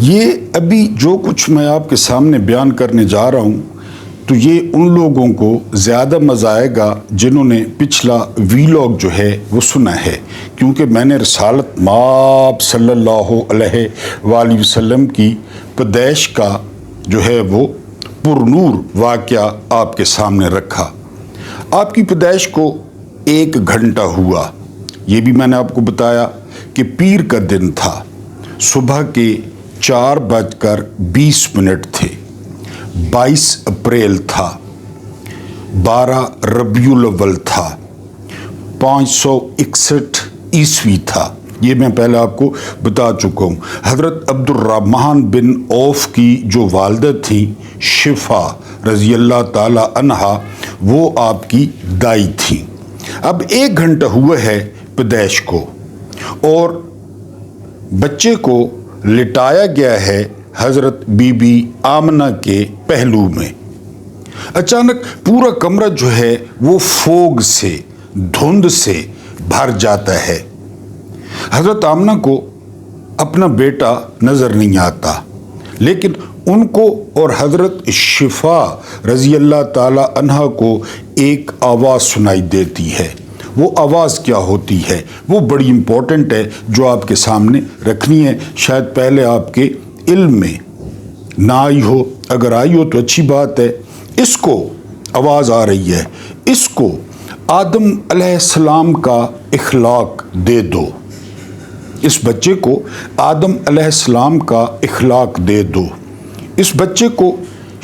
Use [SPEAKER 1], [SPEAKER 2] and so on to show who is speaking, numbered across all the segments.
[SPEAKER 1] یہ ابھی جو کچھ میں آپ کے سامنے بیان کرنے جا رہا ہوں تو یہ ان لوگوں کو زیادہ مزہ آئے گا جنہوں نے پچھلا ویلاگ جو ہے وہ سنا ہے، کیونکہ میں نے رسالت مآب صلی اللہ علیہ وآلہ وسلم کی پیدائش کا جو ہے وہ پر نور واقعہ آپ کے سامنے رکھا۔ آپ کی پیدائش کو 1 گھنٹہ ہوا، یہ بھی میں نے آپ کو بتایا کہ پیر کا دن تھا، صبح کے 4:20 تھے، 22 اپریل تھا، 12 ربیع الاول تھا، 561 عیسوی تھا۔ یہ میں پہلے آپ کو بتا چکا ہوں۔ حضرت عبد الرحمن بن عوف کی جو والدہ تھی شفا رضی اللہ تعالی عنہا، وہ آپ کی دائی تھی۔ اب 1 گھنٹہ ہوا ہے پیدائش کو، اور بچے کو لٹایا گیا ہے حضرت بی بی آمنہ کے پہلو میں۔ اچانک پورا کمرہ جو ہے وہ فوگ سے، دھند سے بھر جاتا ہے۔ حضرت آمنہ کو اپنا بیٹا نظر نہیں آتا، لیکن ان کو اور حضرت شفا رضی اللہ تعالی عنہا کو ایک آواز سنائی دیتی ہے۔ وہ آواز کیا ہوتی ہے وہ بڑی امپورٹنٹ ہے، جو آپ کے سامنے رکھنی ہے۔ شاید پہلے آپ کے علم میں نہ آئی ہو، اگر آئی ہو تو اچھی بات ہے۔ اس کو آواز آ رہی ہے، اس کو آدم علیہ السلام کا اخلاق دے دو، اس بچے کو آدم علیہ السلام کا اخلاق دے دو، اس بچے کو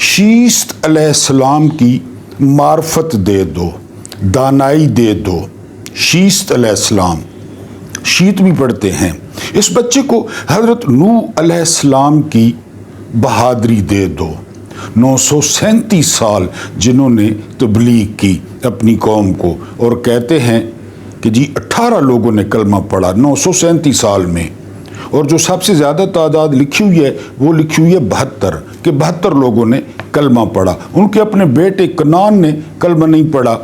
[SPEAKER 1] شیست علیہ السلام کی معرفت دے دو، دانائی دے دو۔ شیست علیہ السلام، شیت بھی پڑھتے ہیں۔ اس بچے کو حضرت نوح علیہ السلام کی بہادری دے دو۔ 937 سال جنہوں نے تبلیغ کی اپنی قوم کو، اور کہتے ہیں کہ جی 18 لوگوں نے کلمہ پڑھا 937 سال میں، اور جو سب سے زیادہ تعداد لکھی ہوئی ہے وہ لکھی ہوئی ہے 72، کہ 72 لوگوں نے کلمہ پڑھا۔ ان کے اپنے بیٹے کنعان نے کلمہ نہیں پڑھا۔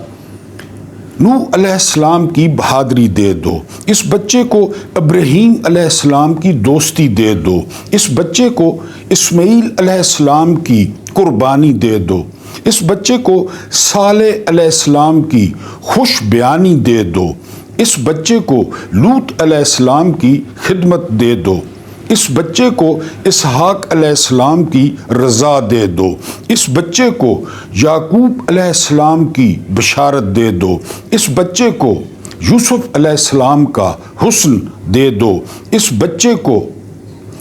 [SPEAKER 1] نوح علیہ السلام کی بہادری دے دو، اس بچے کو ابراہیم علیہ السلام کی دوستی دے دو، اس بچے کو اسماعیل علیہ السلام کی قربانی دے دو، اس بچے کو صالح علیہ السلام کی خوش بیانی دے دو، اس بچے کو لوط علیہ السلام کی خدمت دے دو، اس بچے کو اسحاق علیہ السلام کی رضا دے دو، اس بچے کو یعقوب علیہ السلام کی بشارت دے دو، اس بچے کو یوسف علیہ السلام کا حسن دے دو، اس بچے کو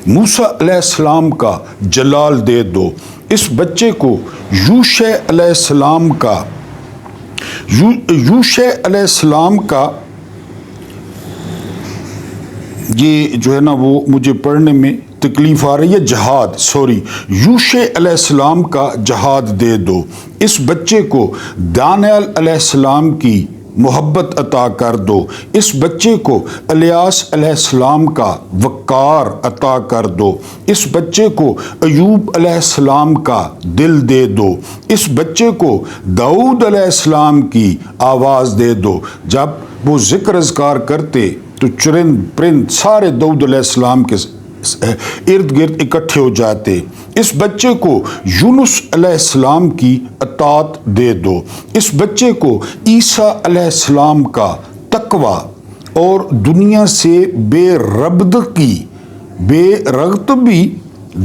[SPEAKER 1] موسیٰ علیہ السلام کا جلال دے دو، اس بچے کو یوشع علیہ السلام کا یہ جو ہے نا وہ مجھے پڑھنے میں تکلیف آ رہی ہے، یوشع علیہ السلام کا جہاد دے دو، اس بچے کو دانیال علیہ السلام کی محبت عطا کر دو، اس بچے کو الیاس علیہ السلام کا وقار عطا کر دو، اس بچے کو ایوب علیہ السلام کا دل دے دو، اس بچے کو داؤد علیہ السلام کی آواز دے دو۔ جب وہ ذکر اذکار کرتے تو چرند پرند سارے داؤد علیہ السلام کے ارد گرد اکٹھے ہو جاتے۔ اس بچے کو یونس علیہ السلام کی اطاعت دے دو، اس بچے کو عیسیٰ علیہ السلام کا تقوی اور دنیا سے بے رغبتی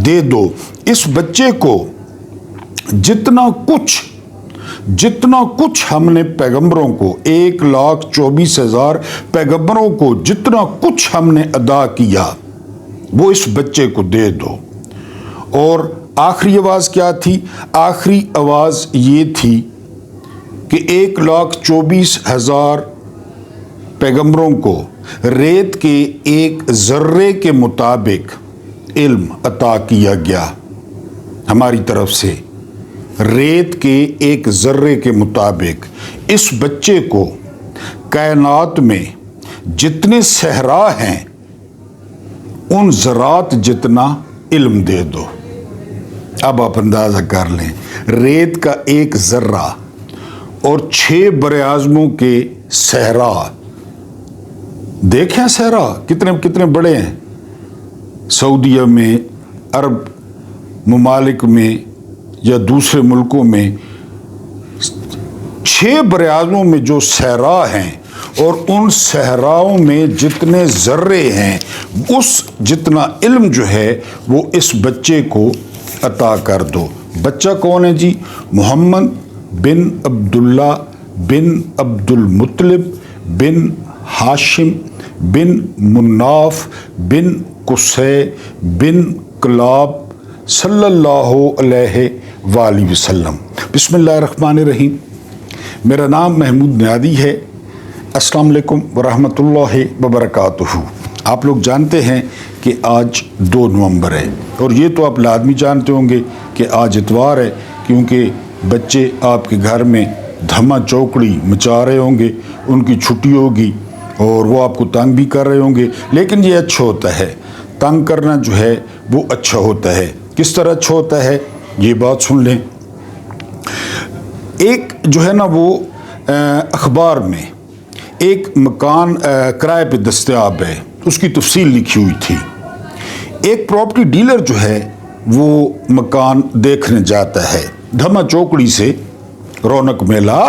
[SPEAKER 1] دے دو، اس بچے کو جتنا کچھ ہم نے پیغمبروں کو 1,24,000 پیغمبروں کو جتنا کچھ ہم نے ادا کیا وہ اس بچے کو دے دو۔ اور آخری آواز کیا تھی؟ آخری آواز یہ تھی کہ 1,24,000 پیغمبروں کو ریت کے 1 ذرے کے مطابق علم عطا کیا گیا ہماری طرف سے، ریت کے 1 ذرے کے مطابق۔ اس بچے کو کائنات میں جتنے صحرا ہیں ان ذرات جتنا علم دے دو۔ اب آپ اندازہ کر لیں، ریت کا 1 ذرہ اور 6 براعظموں کے صحرا، دیکھیں صحرا کتنے بڑے ہیں۔ سعودیہ میں، अरब ममालिक में या दूसरे मुल्कों में 6 बराज़ों में जो सहरा हैं और उन सहराओं में जितने ज़र्रे हैं उस जितना इल्म जो है वो इस बच्चे को अता कर दो। बच्चा कौन है जी? मोहम्मद बिन अब्दुल्ला बिन अब्दुल मुत्तलिब बिन हाशिम बिन मुन्नाफ बिन कुसै बिन कलाब सल्लल्लाहु अलैहि वसल्लम। बिस्मिल्लाहिर्रहमानिर्रहीम। मेरा नाम महमूद नियादी है। अस्सलाम वालेकुम वरहमतुल्लाहि वबरकातुहू। आप लोग जानते हैं कि आज 2 नवंबर है और ये तो आप लाजमी जानते होंगे कि आज इतवार है, क्योंकि बच्चे आपके घर में धमा चौकड़ी मचा रहे होंगे, उनकी छुट्टी होगी और वो आपको तंग भी कर रहे होंगे। लेकिन ये अच्छा होता है, तंग करना जो है वो अच्छा होता है। किस तरह अच्छा होता है ये बात सुन लें। एक जो है ना वो अखबार में एक मकान किराए पे दस्तयाब है, उसकी तफसील लिखी हुई थी। एक प्रॉपर्टी डीलर जो है वो मकान देखने जाता है, धमा चौकड़ी से रौनक मेला,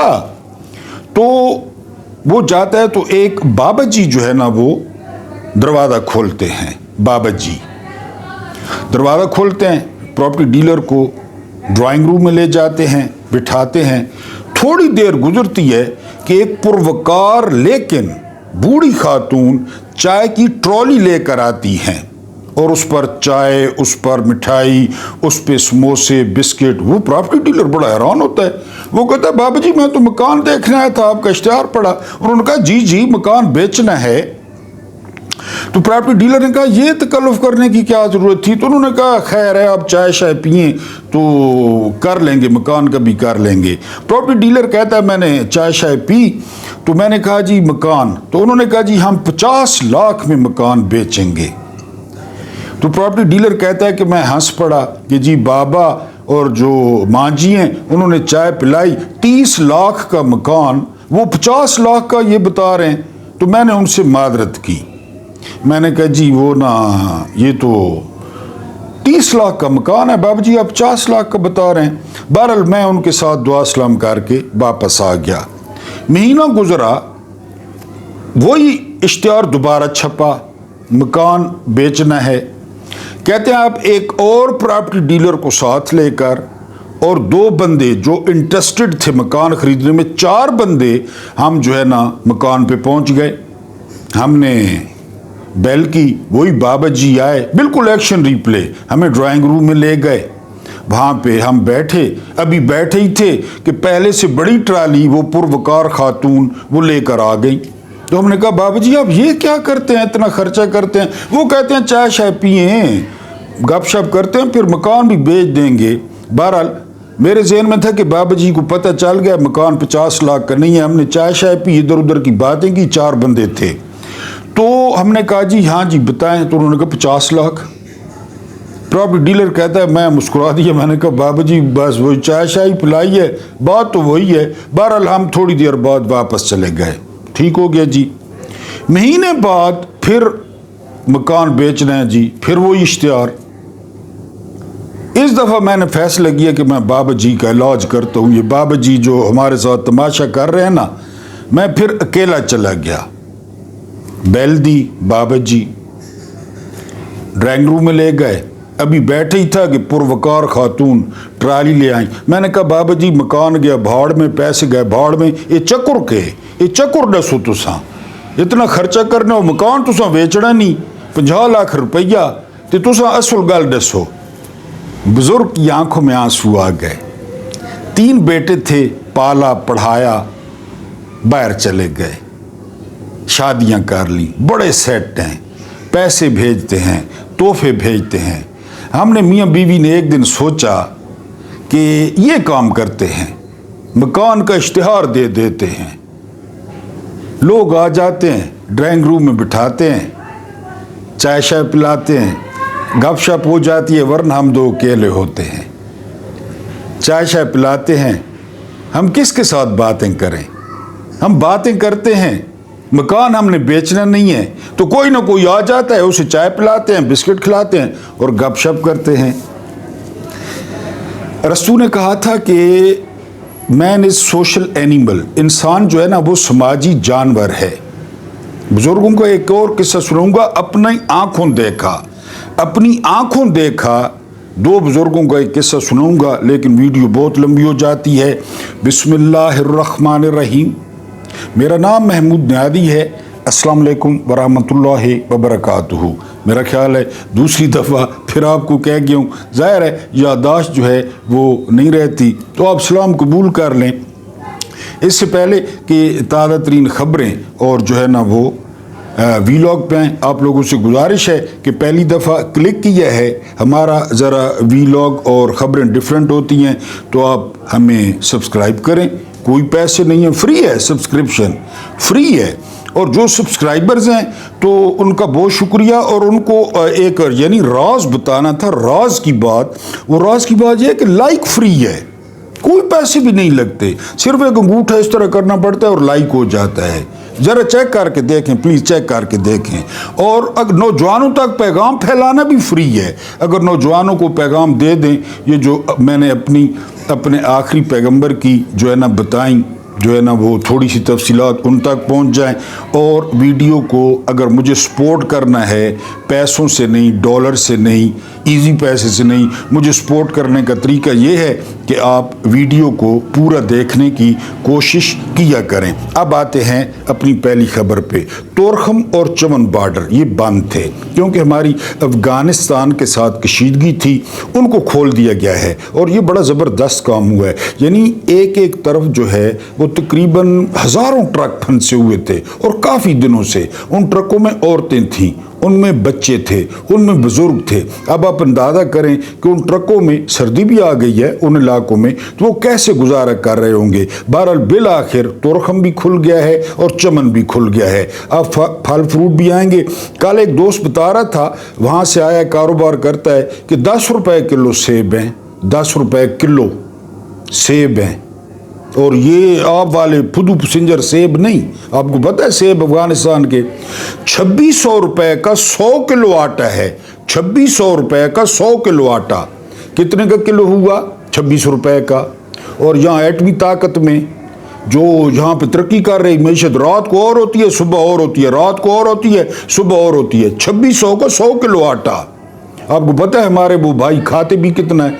[SPEAKER 1] तो वो जाता है तो एक बाबा जी जो है ना वो दरवाज़ा खोलते हैं। बाबा जी दरवाज़ा खोलते हैं, प्रॉपर्टी डीलर को ड्राइंग रूम में ले जाते हैं, बिठाते हैं। थोड़ी देर गुजरती है कि एक पुरवकार लेकिन बूढ़ी खातून चाय की ट्रॉली लेकर आती हैं और उस पर चाय, उस पर मिठाई, उस पे समोसे, बिस्किट। वो प्रॉपर्टी डीलर बड़ा हैरान होता है। वो कहता है बाबा जी मैं तो मकान देखने आया था, आपका इश्तिहार पड़ा। और उन्होंने कहा जी जी मकान बेचना है। तो प्रॉपर्टी डीलर ने कहा ये तकल्लुफ़ करने की क्या ज़रूरत थी? तो उन्होंने कहा खैर है, आप चाय शाय पिए तो कर लेंगे, मकान का भी कर लेंगे। प्रॉपर्टी डीलर कहता है मैंने चाय शाय पी तो मैंने कहा जी मकान, तो उन्होंने कहा जी हम 50 लाख में मकान बेचेंगे। तो प्रॉपर्टी डीलर कहता है कि मैं हंस पड़ा कि जी बाबा और जो माँ जी हैं उन्होंने चाय पिलाई, 30 लाख का मकान, वो 50 लाख का ये बता रहे हैं। तो मैंने उनसे मादरत की, मैंने कहा जी वो ना ये तो 30 लाख का मकान है बाबा जी, आप 50 लाख का बता रहे हैं। बहरहाल मैं उनके साथ दुआ सलाम करके वापस आ गया। महीना गुजरा, वही इश्तिहार दोबारा छपा, मकान बेचना है। कहते हैं आप एक और प्रॉपर्टी डीलर को साथ लेकर और 2 बंदे जो इंटरेस्टेड थे मकान खरीदने में, 4 बंदे हम जो है ना मकान पे पहुंच गए। हमने बेल की, वही बाबा जी आए, बिल्कुल एक्शन रिप्ले, हमें ड्राइंग रूम में ले गए। वहाँ पे हम बैठे, अभी बैठे ही थे कि पहले से बड़ी ट्राली वो पुरवकार खातून वो लेकर आ गई। तो हमने कहा बाबा जी आप ये क्या करते हैं, इतना खर्चा करते हैं? वो कहते हैं चाय शाय पिए, गपशप करते हैं, फिर मकान भी बेच देंगे। बहरहाल मेरे जहन में था कि बाबा जी को पता चल गया मकान 50 लाख का नहीं है। हमने चाय शाय पी, इधर उधर की बातें की, 4 बंदे थे। तो हमने कहा जी हाँ जी बताएं। तो उन्होंने कहा 50 लाख। प्रॉपर्टी डीलर कहता है, मैं मुस्कुरा दिया, मैंने कहा बाबा जी बस वही चाय शाय पिलाई है, बात तो वही है। बहरहाल हम थोड़ी देर बाद वापस चले गए, ठीक हो गया जी। महीने बाद फिर मकान बेचना है जी, फिर वही इश्तिहार। इस दफ़ा मैंने फैसला किया कि मैं बाबा जी का इलाज करता हूँ। ये बाबा जी जो हमारे साथ तमाशा कर रहे हैं ना, मैं फिर अकेला चला गया। बेल दी, बाबा जी ड्राइंग रूम में ले गए। अभी बैठे ही था कि पुरवकार खातून ट्राली ले आई। मैंने कहा बाबा जी मकान गया भाड़ में, पैसे गए भाड़ में, ये चक्कर के ये चक्कर दसो तुसा, इतना खर्चा करना हो मकान तुसा बेचना नहीं, 50 लाख रुपया, तो तुसा असल गल दसो। बुजुर्ग की आंखों में आंसू आ गए। 3 बेटे थे, पाला पढ़ाया, बाहर चले गए, शादियां कर ली, बड़े सेट हैं, पैसे भेजते हैं, तोहफे भेजते हैं। हमने मियाँ बीवी ने एक दिन सोचा कि ये काम करते हैं, मकान का इश्तिहार दे देते हैं। लोग आ जाते हैं, ड्राइंग रूम में बिठाते हैं, चाय शाय पिलाते हैं, गपशप हो जाती है, वरना हम 2 अकेले होते हैं। चाय शाय पिलाते हैं, हम किसके साथ बातें करें? हम बातें करते हैं मकान हमने बेचना नहीं है, तो कोई ना कोई आ जाता है, उसे चाय पिलाते हैं, बिस्किट खिलाते हैं और गपशप करते हैं। रसूल ने कहा था कि मैन इज़ सोशल एनिमल, इंसान जो है ना वो समाजी जानवर है। बुजुर्गों का एक और किस्सा सुनाऊंगा, अपनी आंखों देखा। दो बुजुर्गों का एक किस्सा सुनाऊंगा, लेकिन वीडियो बहुत लंबी हो जाती है। बिस्मिल्लाहिर्रहमानिर्रहीम। मेरा नाम महमूद नियादी है। अस्सलाम वालेकुम वरहमतुल्लाहि वबरकातुहू। मेरा ख्याल है दूसरी दफ़ा फिर आपको कह गया हूँ, ज़ाहिर है याददाश्त जो है वो नहीं रहती, तो आप सलाम कबूल कर लें। इससे पहले कि ताज़ा तरीन ख़बरें और जो है ना वो वीलॉग पे आप लोगों से गुजारिश है कि पहली दफ़ा क्लिक किया है, हमारा ज़रा वीलॉग और ख़बरें डिफरेंट होती हैं, तो आप हमें सब्सक्राइब करें। कोई पैसे नहीं है, फ्री है, सब्सक्रिप्शन फ्री है। और जो सब्सक्राइबर्स हैं तो उनका बहुत शुक्रिया। और उनको एक यानी राज बताना था, राज की बात, वो राज की बात यह है कि लाइक फ्री है, कोई पैसे भी नहीं लगते, सिर्फ एक अंगूठा इस तरह करना पड़ता है और लाइक हो जाता है। ज़रा चेक करके देखें, प्लीज़ चेक करके देखें। और अगर नौजवानों तक पैगाम फैलाना भी फ्री है, अगर नौजवानों को पैगाम दे दें, ये जो मैंने अपने आखिरी पैगंबर की जो है ना बताई, जो है ना वो थोड़ी सी तफसीलात उन तक पहुंच जाएं। और वीडियो को अगर मुझे सपोर्ट करना है, पैसों से नहीं, डॉलर से नहीं, इजी पैसे से नहीं, मुझे सपोर्ट करने का तरीका ये है कि आप वीडियो को पूरा देखने की कोशिश किया करें। अब आते हैं अपनी पहली खबर पे। तोरखम और चमन बॉर्डर ये बंद थे क्योंकि हमारी अफ़गानिस्तान के साथ कशीदगी थी, उनको खोल दिया गया है और ये बड़ा ज़बरदस्त काम हुआ है। यानी एक एक तरफ जो है वो तकरीबन हज़ारों ट्रक फंसे हुए थे और काफ़ी दिनों से उन ट्रकों में औरतें थीं, उनमें बच्चे थे, उनमें बुजुर्ग थे। अब आप अंदाज़ा करें कि उन ट्रकों में सर्दी भी आ गई है उन इलाकों में, तो वो कैसे गुजारा कर रहे होंगे। बहरहाल बिल आखिर तोरखम भी खुल गया है और चमन भी खुल गया है। अब फल फ्रूट भी आएंगे। कल एक दोस्त बता रहा था, वहाँ से आया, कारोबार करता है, कि 10 रुपए किलो सेब हैं, 10 रुपए किलो सेब हैं। और ये आप वाले फुदू पसिंजर सेब नहीं, आपको पता है सेब अफगानिस्तान के 2600 रुपए का 100 किलो आटा है। 2600 रुपए का 100 किलो आटा कितने का किलो हुआ? 26 रुपए का। और यहाँ एटमी ताकत में जो यहाँ पे तरक्की कर रही मैशत, रात को और होती है, सुबह और होती है, रात को और होती है, सुबह और होती है। 2600 का 100 किलो आटा। आपको पता है हमारे वो भाई खाते भी कितना है,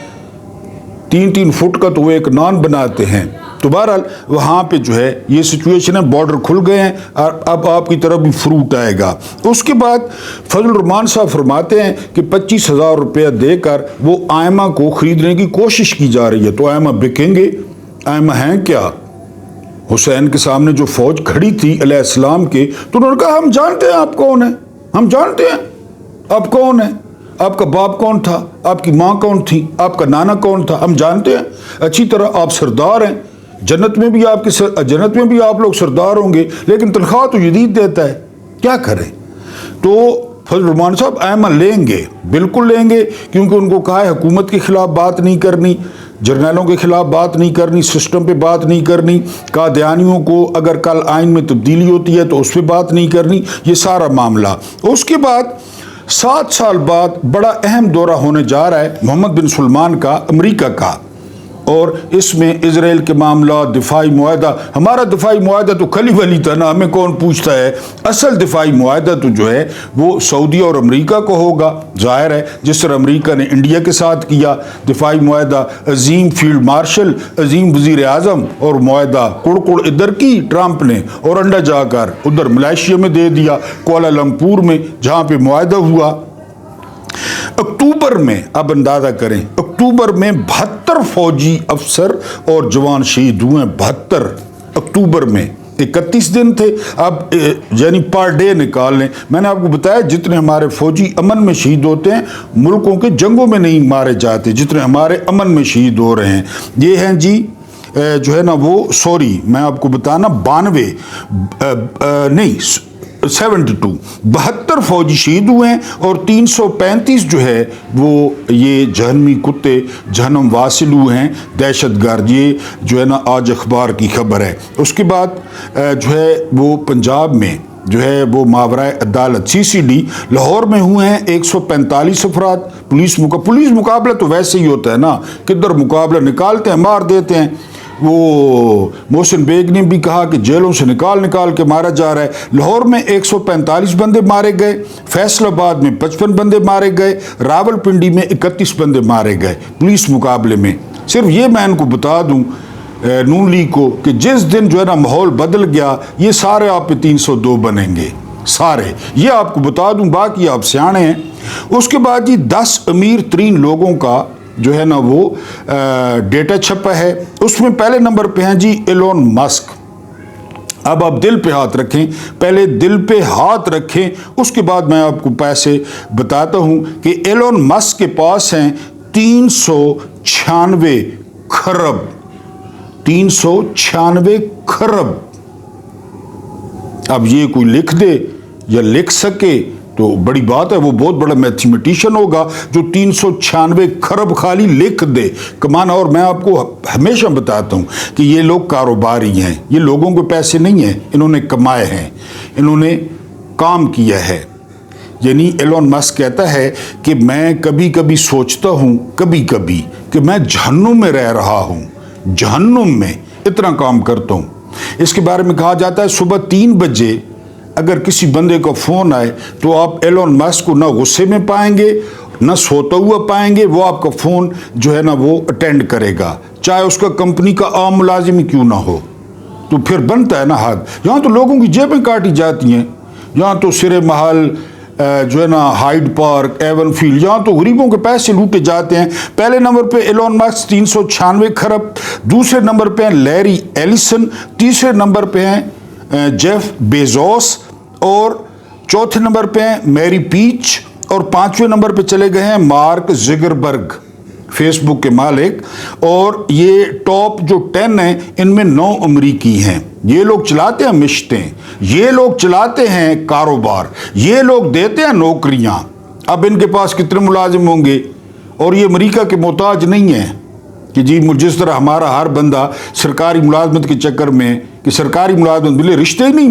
[SPEAKER 1] 3-3 फुट का तो वो एक नान बनाते हैं। तो बहरहाल वहाँ पे जो है ये सिचुएशन है, बॉर्डर खुल गए हैं और अब आपकी तरफ भी फ्रूट आएगा। उसके बाद फजल रहमान साहब फरमाते हैं कि 25,000 रुपया देकर वो आयमा को ख़रीदने की कोशिश की जा रही है। तो आयमा बिकेंगे? आयमा हैं क्या? हुसैन के सामने जो फौज खड़ी थी अलैहिस्सलाम के, तो उन्होंने कहा हम जानते हैं आप कौन है, हम जानते हैं आप कौन है, आपका बाप कौन था, आपकी माँ कौन थी, आपका नाना कौन था, हम जानते हैं अच्छी तरह। आप सरदार हैं, जन्नत में भी आप लोग सरदार होंगे, लेकिन तनख्वाह तो जदीद देता है, क्या करें। तो फजल रहमान साहब आयमा लेंगे, बिल्कुल लेंगे, क्योंकि उनको कहा है हुकूमत के खिलाफ बात नहीं करनी, जर्नैलों के खिलाफ बात नहीं करनी, सिस्टम पे बात नहीं करनी, कादियानियों को अगर कल आइन में तब्दीली होती है तो उस पर बात नहीं करनी, ये सारा मामला। उसके बाद 7 साल बाद बड़ा अहम दौरा होने जा रहा है मोहम्मद बिन सलमान का अमेरिका का, और इसमें इजराइल के मामला, दिफाई मुआहदा। हमारा दिफाई मुआहदा तो खली वली था ना, हमें कौन पूछता है। असल दिफाई मुआहदा तो जो है वो सऊदी और अमेरिका को होगा। जाहिर है जिस तरह अमेरिका ने इंडिया के साथ किया दिफाई मुआहदा, अजीम फील्ड मार्शल, अजीम वजीर आज़म, और मुआहदा कुड़ इधर की ट्रंप ने, और अंडा जाकर उधर मलेशिया में दे दिया, कुआलालंपुर में जहाँ पे मुआहदा हुआ। अक्टूबर में, अब अंदाजा करें, अक्टूबर में 72 फौजी अफसर और जवान शहीद हुए। 72 अक्टूबर में, 31 दिन थे। अब यानी पर डे निकाल लें। मैंने आपको बताया जितने हमारे फौजी अमन में शहीद होते हैं, मुल्कों के जंगों में नहीं मारे जाते, जितने हमारे अमन में शहीद हो रहे हैं। ये हैं जी जो है ना वो, सॉरी मैं आपको बताना, 92 नहीं 72 फौजी शहीद हुए हैं और 335 जो है वो ये जहन्नमी कुत्ते जहन्नम वासिल हुए हैं, दहशतगर्द। ये जो है ना आज अखबार की खबर है। उसके बाद जो है वो पंजाब में जो है वो मावराए अदालत CCD लाहौर में हुए हैं 145 अफराद। पुलिस मुकाबला तो वैसे ही होता है ना, किधर मुकाबला निकालते हैं, मार देते हैं। वो मोहसिन बेग ने भी कहा कि जेलों से निकाल के मारा जा रहा है। लाहौर में 145 बंदे मारे गए, फैसलाबाद में 55 बंदे मारे गए, रावलपिंडी में 31 बंदे मारे गए पुलिस मुकाबले में। सिर्फ ये मैं इनको बता दूं नून लीग को कि जिस दिन जो है ना माहौल बदल गया, ये सारे आप पे 302 बनेंगे, सारे, ये आपको बता दूं, बाकी आप सियाने हैं। उसके बाद जी 10 अमीर तरीन लोगों का जो है ना वो डेटा छपा है। उसमें पहले नंबर पे हैं जी एलोन मस्क। अब आप दिल पे हाथ रखें, पहले दिल पे हाथ रखें, उसके बाद मैं आपको पैसे बताता हूं कि एलोन मस्क के पास हैं 396 खरब। 396 खरब। अब ये कोई लिख दे या लिख सके तो बड़ी बात है, वो बहुत बड़ा मैथमेटिशियन होगा जो 396 खरब खाली लिख दे, कमाना। और मैं आपको हमेशा बताता हूं कि ये लोग कारोबारी हैं, ये लोगों के पैसे नहीं हैं, इन्होंने कमाए हैं, इन्होंने काम किया है। यानी एलोन मस्क कहता है कि मैं कभी कभी सोचता हूं, कभी कभी, कि मैं जहन्नुम में रह रहा हूं, जहन्नुम में, इतना काम करता हूं। इसके बारे में कहा जाता है सुबह 3 बजे अगर किसी बंदे का फोन आए तो आप एलोन मस्क को ना गुस्से में पाएंगे ना सोता हुआ पाएंगे, वो आपका फोन जो है ना वो अटेंड करेगा, चाहे उसका कंपनी का आम मुलाजिम ही क्यों ना हो। तो फिर बनता है ना हद। यहाँ तो लोगों की जेबें काटी जाती हैं, यहाँ तो सिरे महल जो है ना हाइड पार्क, एवन फील्ड, यहाँ तो गरीबों के पैसे लूटे जाते हैं। पहले नंबर पे एलोन मस्क 396 खरब, दूसरे नंबर पे हैं लैरी एलिसन, तीसरे नंबर पे हैं जेफ बेजोस और चौथे नंबर पे हैं मैरी पीच और 5वें नंबर पे चले गए हैं मार्क ज़ुकरबर्ग, फेसबुक के मालिक। और ये टॉप जो 10 हैं इनमें 9 अमरीकी हैं। ये लोग चलाते हैं मिशतें, ये लोग चलाते हैं कारोबार, ये लोग देते हैं नौकरियां। अब इनके पास कितने मुलाजिम होंगे? और ये अमेरिका के मोहताज नहीं है कि जी जिस तरह हमारा हर बंदा सरकारी मुलाजमत के चक्कर में कि सरकारी मुलाजमत मिले, रिश्ते ही नहीं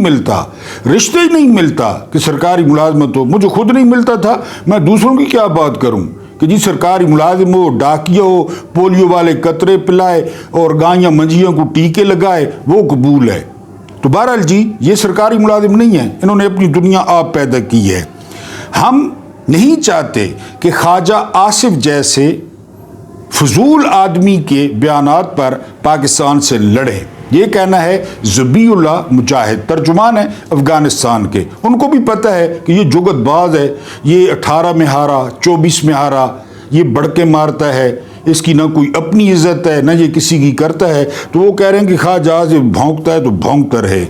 [SPEAKER 1] मिलता कि सरकारी मुलाजमत हो। मुझे खुद नहीं मिलता था, मैं दूसरों की क्या बात करूं कि जी सरकारी मुलाजिम हो, डाकिया हो, पोलियो वाले कतरे पिलाए और गायें मंजियों को टीके लगाए, वो कबूल है। तो बहरहाल जी ये सरकारी मुलाजिम नहीं है, इन्होंने अपनी दुनिया आप पैदा की है। हम नहीं चाहते कि ख्वाजा आसिफ जैसे फजूल आदमी के बयानात पर पाकिस्तान से लड़े। ये कहना है ज़बीउल्लाह मुजाहिद, तर्जुमान है अफगानिस्तान के। उनको भी पता है कि ये जुगतबाज है, ये 18 में हारा, 24 में हारा, ये बढ़के मारता है, इसकी ना कोई अपनी इज्जत है ना ये किसी की करता है। तो वो कह रहे हैं कि ख्वाजा भौंकता है तो भौंकता रहे।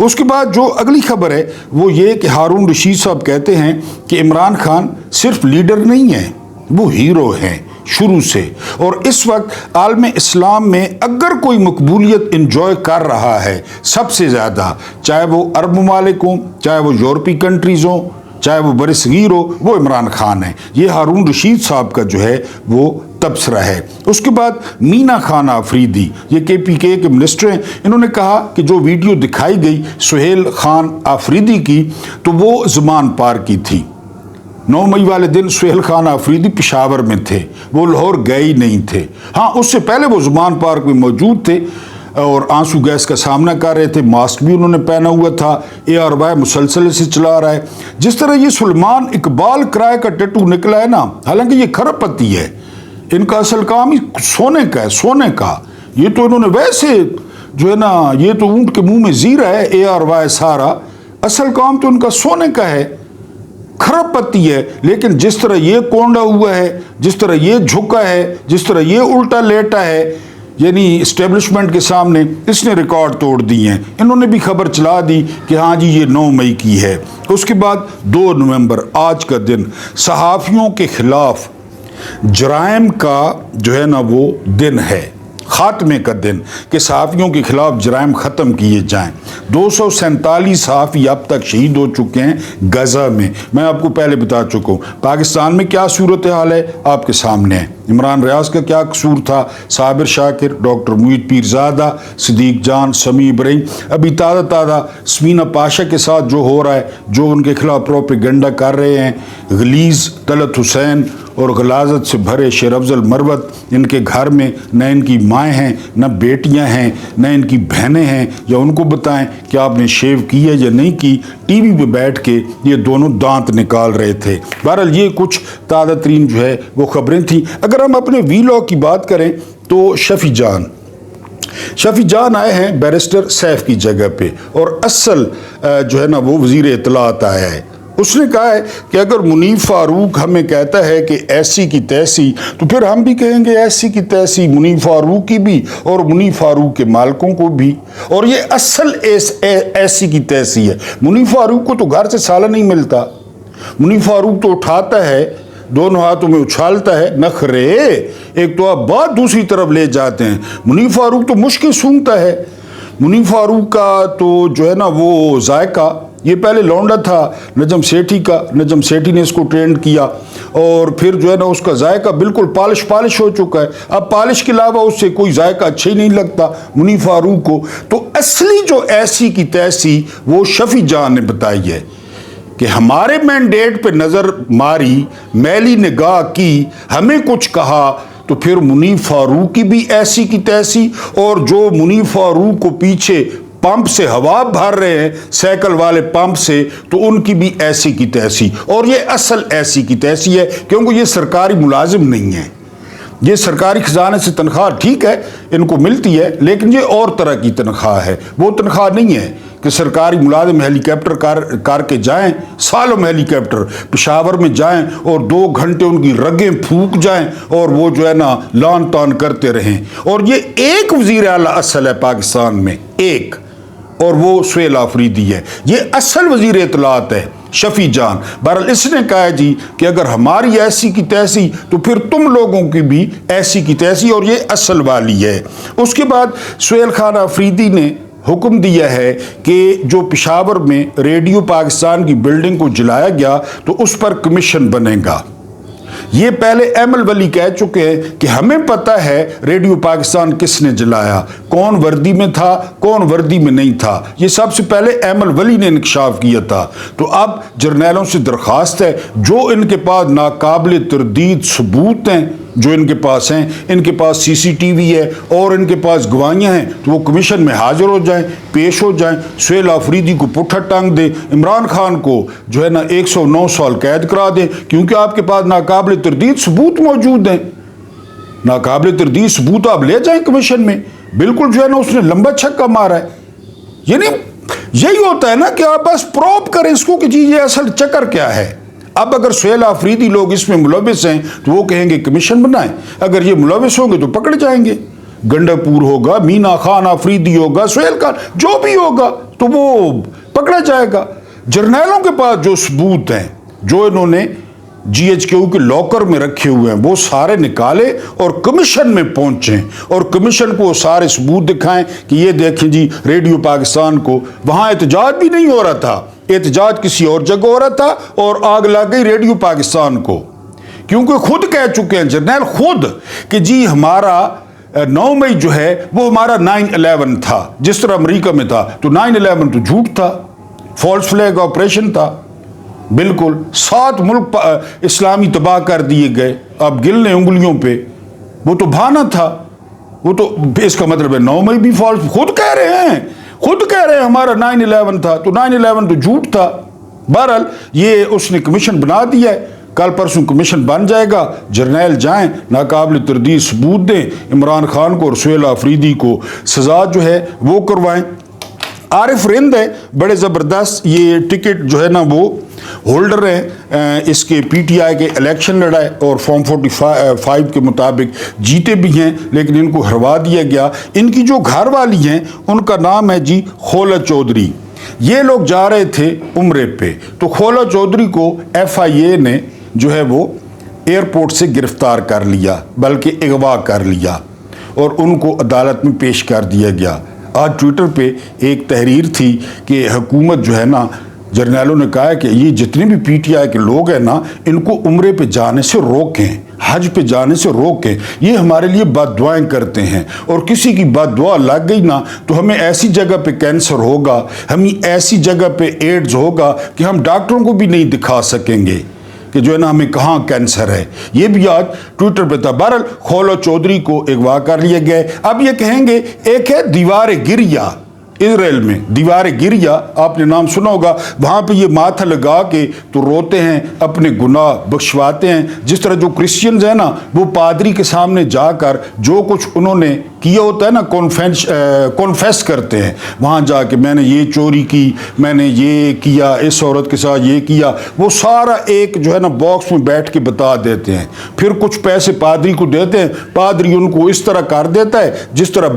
[SPEAKER 1] उसके बाद जो अगली खबर है वो ये कि हारून रशीद साहब कहते हैं कि इमरान खान सिर्फ लीडर नहीं है, वो हीरो हैं शुरू से। और इस वक्त आलम इस्लाम में अगर कोई मकबूलियत इंजॉय कर रहा है सबसे ज़्यादा, चाहे वो अरब ममालिक हों, चाहे वो यूरोपीय कंट्रीज़ हों, चाहे वो बरसगीर हो, वो इमरान खान है। ये हारून रशीद साहब का जो है वो तबसरा है। उसके बाद मीना खान आफरीदी, ये KPK के मिनिस्टर हैं, इन्होंने कहा कि जो वीडियो दिखाई गई सुहेल खान आफरीदी की तो वो ज़मान पार की थी। 9 मई वाले दिन सुहेल खान आफरीदी पेशावर में थे, वो लाहौर गए ही नहीं थे। हाँ, उससे पहले वो ज़मान पार्क में मौजूद थे और आंसू गैस का सामना कर रहे थे, मास्क भी उन्होंने पहना हुआ था, ARY मुसलसल से चला रहा है। जिस तरह ये सुलेमान इकबाल किराए का टैटू निकला है ना, हालांकि ये खरबपति है, इनका असल काम ही सोने का है, सोने का। ये तो इन्होंने वैसे जो है ना, ये तो ऊंट के मुंह में जीरा है ARY सारा, असल काम तो इनका सोने का है, खरबपति है। लेकिन जिस तरह ये कोंडा हुआ है, जिस तरह ये झुका है, जिस तरह ये उल्टा लेटा है, यानी इस्टेब्लिशमेंट के सामने, इसने रिकॉर्ड तोड़ दिए हैं। इन्होंने भी खबर चला दी कि हाँ जी ये 9 मई की है। उसके बाद 2 नवंबर आज का दिन सहाफ़ियों के खिलाफ जराइम का जो है ना वो दिन है। खात्मे का दिन कि सहाफ़ियों के खिलाफ जराइम ख़त्म किए जाएँ। 247 सहाफ़ी अब तक शहीद हो चुके हैं गज़ा में। मैं आपको पहले बता चुका हूँ पाकिस्तान में क्या सूरत हाल है, आपके सामने है। इमरान रियाज का क्या कसूर था, साबिर शाकिर, डॉक्टर मुईद पीरज़ादा, सिद्दीक जान, समी इब्राहिम, अभी ताज़ा स्मीना पाशा के साथ जो हो रहा है, जो उनके खिलाफ प्रोपेगेंडा कर रहे हैं, गलीज़ तलत हुसैन और गलाजत से भरे शेर अफजल मरवत, इनके घर में न इनकी माएँ हैं, न बेटियाँ हैं, न इनकी बहनें हैं, या उनको बताएं कि आपने शेव की है या नहीं की। टीवी पे बैठ के ये दोनों दांत निकाल रहे थे। बहरहाल ये कुछ ताज़ा तरीन जो है वो खबरें थी। अगर हम अपने वीलॉग की बात करें तो शफी जान आए हैं बैरिस्टर सैफ की जगह पे, और असल जो है ना वो वज़ीर इत्तलात आया है। उसने कहा है कि अगर मुनीफ फारूक हमें कहता है कि ऐसी की तैसी, तो फिर हम भी कहेंगे ऐसी की तैसी, मुनीफ फारूक की भी और मुनीफ फारूक के मालकों को भी। और ये असल ऐसी की तैसी है। मुनीफ फारूक को तो घर से साला नहीं मिलता। मुनीफ फारूक तो उठाता है, दोनों हाथों में उछालता है, नखरे एक तो आप बात दूसरी तरफ ले जाते हैं। मुनीफ फारूक तो मुश्किल सूंघता है। मुनीफ फारूक का तो जो है ना वो जायका, ये पहले लौंडा था नजम सेठी का, नजम सेठी ने इसको ट्रेंड किया, और फिर जो है ना उसका जायका बिल्कुल पॉलिश हो चुका है। अब पॉलिश के अलावा उससे कोई जायका अच्छा ही नहीं लगता मुनीफ फारूक को। तो असली जो ऐसी की तैसी वो शफी जान ने बताई है कि हमारे मैंडेट पे नज़र मारी, मैली निगाह की, हमें कुछ कहा, तो फिर मुनीफ फारूक की भी ऐसी की तैसी, और जो मुनीफ फारूक को पीछे पंप से हवा भर रहे हैं, साइकिल वाले पंप से, तो उनकी भी ऐसी की तैसी। और ये असल ऐसी की तैसी है, क्योंकि ये सरकारी मुलाजिम नहीं है। ये सरकारी खजाने से तनख्वाह ठीक है इनको मिलती है, लेकिन ये और तरह की तनख्वाह है। वो तनख्वाह नहीं है कि सरकारी मुलाजिम हेलीकॉप्टर कार के जाएं, सालों में हेलीकॉप्टर पेशावर में जाएं और 2 घंटे उनकी रगें फूक जाएं और वो जो है ना लान तान करते रहें। और ये एक वज़ीर आला असल है पाकिस्तान में, एक, और वो सुहेल आफरीदी है। ये असल वज़ीर इत्तलात है शफी जान। बहरहाल इसने कहा है जी कि अगर हमारी ऐसी की तैसी, तो फिर तुम लोगों की भी ऐसी की तैसी, और ये असल वाली है। उसके बाद सुहेल खान आफरीदी ने हुक्म दिया है कि जो पेशावर में रेडियो पाकिस्तान की बिल्डिंग को जलाया गया, तो उस पर कमीशन बनेगा। ये पहले एमल वली कह चुके हैं कि हमें पता है रेडियो पाकिस्तान किसने जलाया, कौन वर्दी में था, कौन वर्दी में नहीं था। ये सबसे पहले एमल वली ने इंकशाफ किया था। तो अब जर्नैलों से दरख्वास्त है, जो इनके पास नाकाबिल तरदीद सबूत हैं, जो इनके पास हैं, इनके पास CCTV है और इनके पास गवाहियाँ हैं, तो वो कमीशन में हाजिर हो जाएं, पेश हो जाएं। सुहेल आफरीदी को पुट्ठा टांग दे, इमरान खान को जो है ना 109 साल कैद करा दे, क्योंकि आपके पास नाकाबिल तरदीद सबूत मौजूद हैं। नाकाबिल तरदीद सबूत आप ले जाएं कमीशन में। बिल्कुल जो है ना उसने लंबा छक्का मारा है। यानी यही होता है ना कि आप बस प्रोब करें इसको कि जी ये असल चक्कर क्या है। अब अगर सुहेल आफरीदी लोग इसमें मुलविस हैं तो वो कहेंगे कमीशन बनाएं, अगर ये मुलविस होंगे तो पकड़े जाएंगे। गंडापुर होगा, मीना खान आफरीदी होगा, सुहेल खान, जो भी होगा तो वो पकड़ा जाएगा। जर्नैलों के पास जो सबूत हैं, जो इन्होंने GHQ के लॉकर में रखे हुए हैं, वो सारे निकाले और कमीशन में पहुंचे, और कमीशन को सारे सबूत दिखाएं कि ये देखें जी रेडियो पाकिस्तान को वहां एहतजाज भी नहीं हो रहा था, एहतजाज किसी और जगह हो रहा था, और आग लग गई रेडियो पाकिस्तान को। क्योंकि खुद कह चुके हैं जर्नैल खुद कि जी हमारा 9 मई जो है वो हमारा 9/11 था, जिस तरह अमेरिका में था। तो 9/11 तो झूठ था, फॉल्स फ्लैग ऑपरेशन था। बिल्कुल 7 मुल्क इस्लामी तबाह कर दिए गए। अब गिन लें उंगलियों पे, वो तो बहाना था। वो तो इसका मतलब है 9 मई भी फॉल्स, खुद कह रहे हैं हमारा 9/11 था, तो 9/11 तो झूठ था। बहरहाल ये उसने कमीशन बना दिया है, कल परसों कमीशन बन जाएगा। जर्नैल जाएं, नाकाबिल तरदीद सबूत दें, इमरान खान को और सुहेल आफरीदी को सजा जो है वो करवाएं। आरिफ रिंद है, बड़े ज़बरदस्त ये टिकट जो है ना वो होल्डर हैं, इसके PTI के इलेक्शन लड़ाए और फॉर्म 45 के मुताबिक जीते भी हैं, लेकिन इनको हरवा दिया गया। इनकी जो घर वाली हैं उनका नाम है जी खोला चौधरी। ये लोग जा रहे थे उम्रे पे, तो खोला चौधरी को FIA ने जो है वो एयरपोर्ट से गिरफ्तार कर लिया, बल्कि अगवा कर लिया, اور ان کو عدالت میں پیش کر دیا گیا۔ آج ٹویٹر پہ ایک تحریر تھی کہ حکومت جو ہے نا، جرنیلوں نے کہا ہے کہ یہ جتنے بھی پی ٹی آئی کے لوگ ہیں نا، ان کو عمرے پہ جانے سے روکیں، حج پہ جانے سے روکیں، یہ ہمارے لیے بد دعائیں کرتے ہیں، اور کسی کی بد دعا لگ گئی نا تو ہمیں ایسی جگہ پہ کینسر ہوگا، ہمیں ایسی جگہ پہ ایڈز ہوگا کہ ہم ڈاکٹروں کو بھی نہیں دکھا سکیں گے کہ جو ہے نا ہمیں کہاں کینسر ہے۔ یہ بھی آج ٹویٹر پہ تھا۔ بہرحال خولو چودھری کو اغوا کر لیا گیا۔ اب یہ کہیں گے، ایک ہے دیوار گریا، اسرائیل میں دیوار گریا، آپ نے نام سنا ہوگا، وہاں پہ یہ ماتھا لگا کے تو روتے ہیں، اپنے گناہ بخشواتے ہیں۔ جس طرح جو کرسچنز ہیں نا، وہ پادری کے سامنے جا کر جو کچھ انہوں نے کیا ہوتا ہے نا، کونفیس کرتے ہیں، وہاں جا کے میں نے یہ چوری کی، میں نے یہ کیا، اس عورت کے ساتھ یہ کیا، وہ سارا ایک جو ہے نا باکس میں بیٹھ کے بتا دیتے ہیں۔ پھر کچھ پیسے پادری کو دیتے ہیں، پادری ان کو اس طرح کر دیتا ہے جس طرح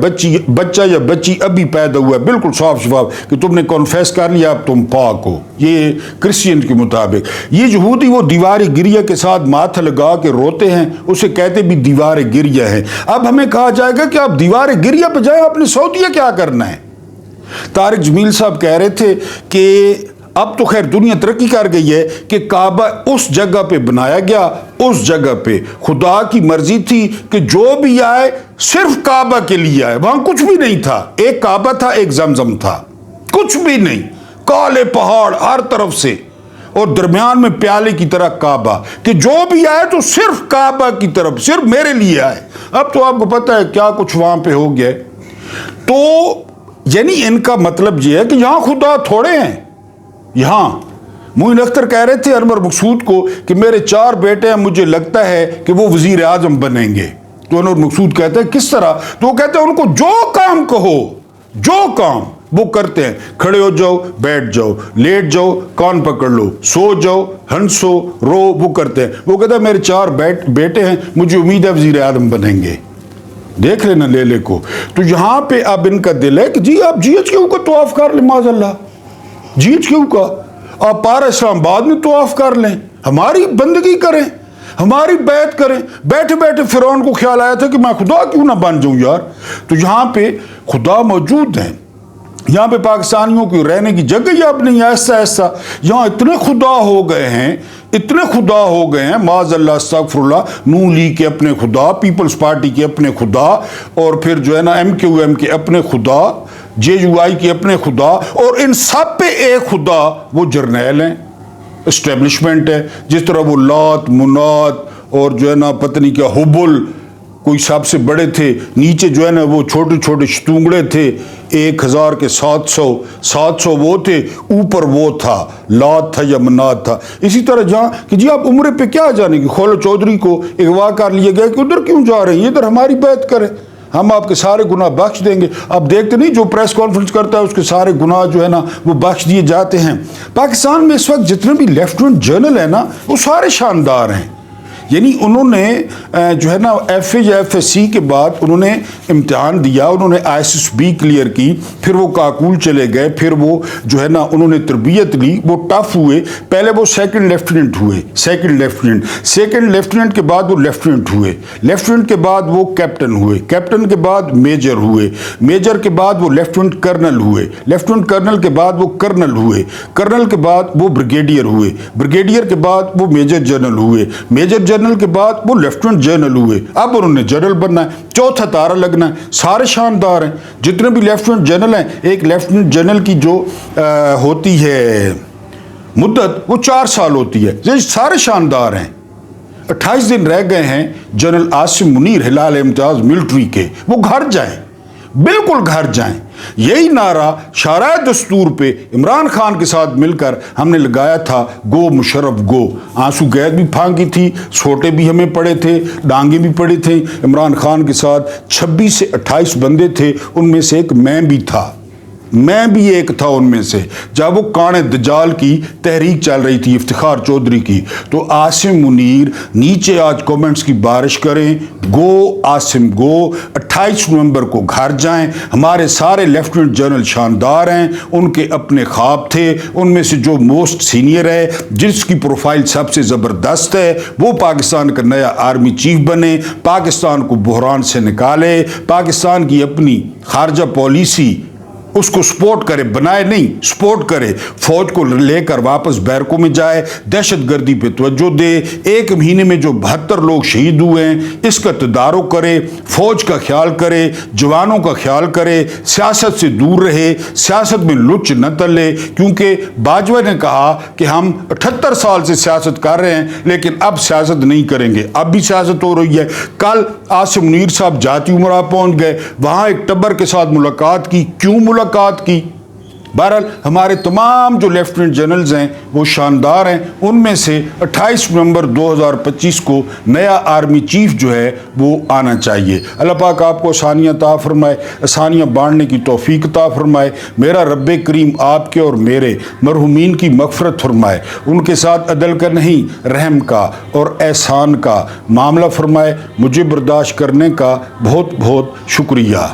[SPEAKER 1] بچہ یا بچی ابھی پیدا ہوا ہے، بالکل صاف شفاف کہ تم نے کنفیس کر لیا، اب تم پاک ہو۔ یہ کرسچین کے مطابق۔ یہ یہودی وہ دیوار گریا کے ساتھ ماتھا لگا کے روتے ہیں، اسے کہتے بھی دیوار گریا ہے۔ اب ہمیں کہا جائے گا کہ آپ دیوار گریا پہ جائیں، آپ نے سعودیہ کیا کرنا ہے؟ طارق جمیل صاحب کہہ رہے تھے کہ اب تو خیر دنیا ترقی کر گئی ہے کہ کعبہ اس جگہ پہ بنایا گیا، اس جگہ پہ خدا کی مرضی تھی کہ جو بھی آئے صرف کعبہ کے لیے آئے، وہاں کچھ بھی نہیں تھا، ایک کعبہ تھا، ایک زمزم تھا، کچھ بھی نہیں، کالے پہاڑ ہر طرف سے، اور درمیان میں پیالے کی طرح کعبہ، کہ جو بھی آئے تو صرف کعبہ کی طرف، صرف میرے لیے آئے۔ اب تو آپ کو پتہ ہے کیا کچھ وہاں پہ ہو گیا۔ تو یعنی ان کا مطلب یہ ہے کہ یہاں خدا تھوڑے ہیں۔ یہاں معین اختر کہہ رہے تھے انور مقصود کو کہ میرے 4 بیٹے ہیں، مجھے لگتا ہے کہ وہ وزیر اعظم بنیں گے۔ تو انور مقصود کہتے ہیں کس طرح؟ تو وہ کہتے ہیں ان کو جو کام کہو، جو کام وہ کرتے ہیں، کھڑے ہو جاؤ، بیٹھ جاؤ، لیٹ جاؤ، کان پکڑ لو، سو جاؤ، ہنسو، رو، وہ کرتے ہیں۔ وہ کہتے ہیں میرے 4 بیٹے ہیں، مجھے امید ہے وزیر اعظم بنیں گے۔ دیکھ لینا لے کو۔ تو یہاں پہ اب ان کا دل ہے کہ جی آپ جی ایچ کیو کا طواف کر لیں، معاذ اللہ، جی ایچ کیو کا آپ پارا اسلام آباد میں طواف کر لیں، ہماری بندگی کریں، ہماری بیعت کریں۔ بیٹھے بیٹھے فرعون کو خیال آیا تھا کہ میں خدا کیوں نہ بن جاؤں یار۔ تو یہاں پہ خدا موجود ہیں، یہاں پہ پاکستانیوں کی رہنے کی جگہ ہی اب نہیں ہے۔ ایسا ایسا یہاں اتنے خدا ہو گئے ہیں، اتنے خدا ہو گئے ہیں، معاذ اللہ استغفر اللہ، نون لیگ کے اپنے خدا، پیپلز پارٹی کے اپنے خدا، اور پھر جو ہے نا ایم کیو ایم کے اپنے خدا، جے یو آئی کے اپنے خدا، اور ان سب پہ ایک خدا، وہ جرنیل ہیں، اسٹیبلشمنٹ ہے۔ جس طرح وہ لات، منات اور جو ہے نا پتہ نہیں کیا حبل کوئی سب سے بڑے تھے، نیچے جو ہے نا وہ چھوٹے چھوٹے شتونگڑے تھے، 1000 کے 700 وہ تھے، اوپر وہ تھا، لات تھا یا منات تھا۔ اسی طرح جہاں کہ جی آپ عمرے پہ کیا جانے کی، خولو چودھری کو اغوا کر لیا گیا کہ ادھر کیوں جا رہے ہیں، ادھر ہماری بیعت کریں، ہم آپ کے سارے گناہ بخش دیں گے۔ آپ دیکھتے نہیں جو پریس کانفرنس کرتا ہے اس کے سارے گناہ جو ہے نا وہ بخش دیے جاتے ہیں۔ پاکستان میں اس وقت جتنے بھی لیفٹیننٹ جنرل ہیں نا وہ سارے شاندار ہیں، یعنی انہوں نے جو ہے نا ایف اے یا ایف ایس سی کے بعد انہوں نے امتحان دیا، انہوں نے I S S B clear کی، پھر وہ کاکول چلے گئے، پھر وہ جو ہے نا انہوں نے تربیت لی، وہ ٹف ہوئے، پہلے وہ سیکنڈ لیفٹیننٹ ہوئے، سیکنڈ لیفٹیننٹ کے بعد وہ لیفٹیننٹ ہوئے، لیفٹیننٹ کے بعد وہ کیپٹن ہوئے، کیپٹن کے بعد میجر ہوئے، میجر کے بعد وہ لیفٹیننٹ کرنل ہوئے، لیفٹیننٹ کرنل کے بعد وہ کرنل ہوئے، کرنل کے بعد وہ بریگیڈیئر ہوئے، بریگیڈیئر کے بعد وہ میجر جنرل ہوئے، میجر جنرل کے بعد وہ لیفٹیننٹ جنرل ہوئے، اب انہوں نے جنرل بننا ہے، چوتھا تارا لگنا ہے۔ سارے شاندار ہیں جتنے بھی لیفٹیننٹ جنرل ہیں۔ ایک لیفٹیننٹ جنرل کی جو ہوتی ہے مدت وہ 4 سال ہوتی ہے، یہ سارے شاندار ہیں۔ 28 دن رہ گئے ہیں جنرل عاصم منیر ہلال امتیاز ملٹری کے، وہ گھر جائیں، بالکل گھر جائیں۔ یہی نعرہ شارع دستور پہ عمران خان کے ساتھ مل کر ہم نے لگایا تھا، گو مشرف گو۔ آنسو گیس بھی پھانکی تھی، چھوٹے بھی ہمیں پڑے تھے، ڈانگیں بھی پڑی تھیں۔ عمران خان کے ساتھ 26 سے 28 بندے تھے، ان میں سے ایک میں بھی تھا، میں بھی ایک تھا ان میں سے جب وہ کان دجال کی تحریک چل رہی تھی افتخار چودھری کی. تو عاصم منیر نیچے آج کومنٹس کی بارش کریں. گو عاصم گو. 28 نومبر کو گھر جائیں. ہمارے سارے لیفٹیننٹ جنرل شاندار ہیں, ان کے اپنے خواب تھے. ان میں سے جو موسٹ سینئر ہے, جس کی پروفائل سب سے زبردست ہے, وہ پاکستان کا نیا آرمی چیف بنے, پاکستان کو بحران سے نکالے, پاکستان کی اپنی خارجہ پالیسی اس کو سپورٹ کرے, بنائے نہیں سپورٹ کرے, فوج کو لے کر واپس بیرکوں میں جائے, دہشت گردی پہ توجہ دے. 1 مہینے میں جو 72 لوگ شہید ہوئے ہیں اس کا تدارک کرے, فوج کا خیال کرے, جوانوں کا خیال کرے, سیاست سے دور رہے, سیاست میں لچ نہ تلے. کیونکہ باجوہ نے کہا کہ ہم 78 سال سے سیاست کر رہے ہیں لیکن اب سیاست نہیں کریں گے. اب بھی سیاست ہو رہی ہے. کل عاصم منیر صاحب جاتی امراء پہنچ گئے, وہاں ایک ٹبر کے ساتھ ملاقات کی. کیوں ملاقات کی؟ بہرحال ہمارے تمام جو لیفٹیننٹ جنرلز ہیں وہ شاندار ہیں. ان میں سے 28 نومبر 2025 کو نیا آرمی چیف جو ہے وہ آنا چاہیے. اللہ پاک آپ کو آسانیاں عطا فرمائے, آسانیاں بانٹنے کی توفیق عطا فرمائے. میرا رب کریم آپ کے اور میرے مرحومین کی مغفرت فرمائے. ان کے ساتھ عدل کا نہیں رحم کا اور احسان کا معاملہ فرمائے. مجھے برداشت کرنے کا بہت بہت شکریہ.